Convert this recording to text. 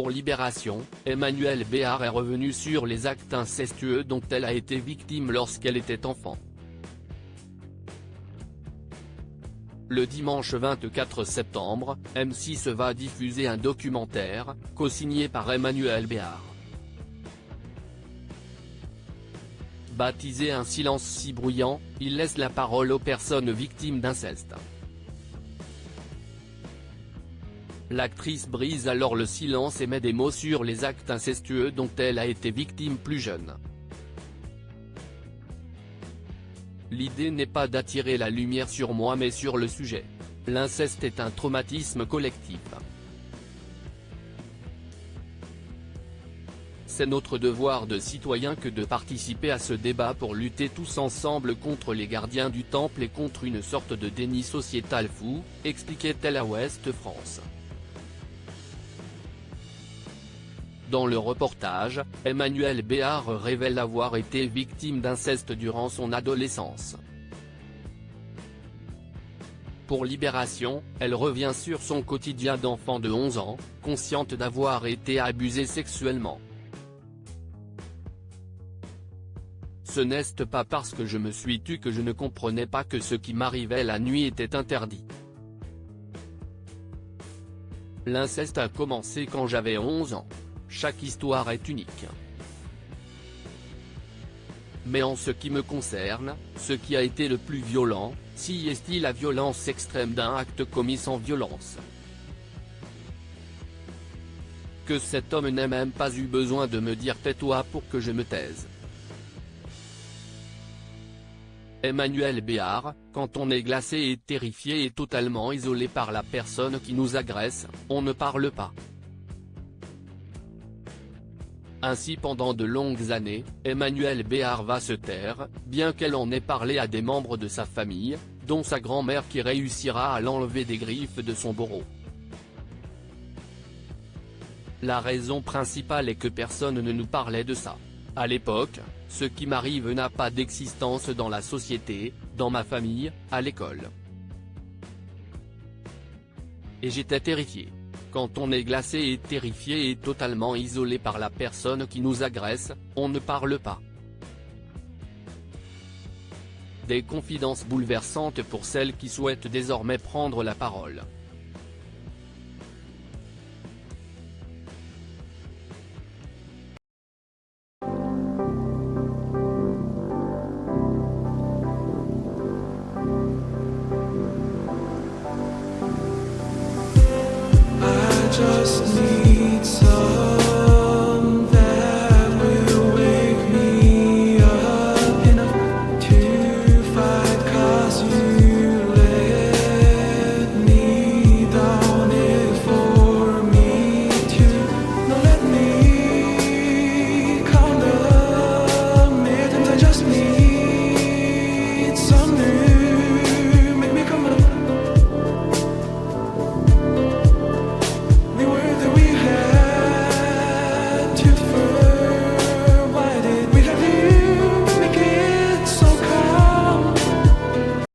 Pour Libération, Emmanuelle Béard est revenue sur les actes incestueux dont elle a été victime lorsqu'elle était enfant. Le dimanche 24 septembre, M6 va diffuser un documentaire, co-signé par Emmanuelle Béard. Baptisé Un silence si bruyant, il laisse la parole aux personnes victimes d'inceste. L'actrice brise alors le silence et met des mots sur les actes incestueux dont elle a été victime plus jeune. L'idée n'est pas d'attirer la lumière sur moi mais sur le sujet. L'inceste est un traumatisme collectif. C'est notre devoir de citoyen que de participer à ce débat pour lutter tous ensemble contre les gardiens du temple et contre une sorte de déni sociétal fou, expliquait-elle à Ouest France. Dans le reportage, Emmanuelle Béard révèle avoir été victime d'inceste durant son adolescence. Pour Libération, elle revient sur son quotidien d'enfant de 11 ans, consciente d'avoir été abusée sexuellement. Ce n'est pas parce que je me suis tue que je ne comprenais pas que ce qui m'arrivait la nuit était interdit. L'inceste a commencé quand j'avais 11 ans. Chaque histoire est unique. Mais en ce qui me concerne, ce qui a été le plus violent, si est-il la violence extrême d'un acte commis sans violence. Que cet homme n'ait même pas eu besoin de me dire tais-toi pour que je me taise. Emmanuelle Béard, quand on est glacé et terrifié et totalement isolé par la personne qui nous agresse, on ne parle pas. Ainsi pendant de longues années, Emmanuelle Béard va se taire, bien qu'elle en ait parlé à des membres de sa famille, dont sa grand-mère qui réussira à l'enlever des griffes de son bourreau. La raison principale est que personne ne nous parlait de ça. À l'époque, ce qui m'arrive n'a pas d'existence dans la société, dans ma famille, à l'école. Et j'étais terrifié. Quand on est glacé et terrifié et totalement isolé par la personne qui nous agresse, on ne parle pas. Des confidences bouleversantes pour celles qui souhaitent désormais prendre la parole.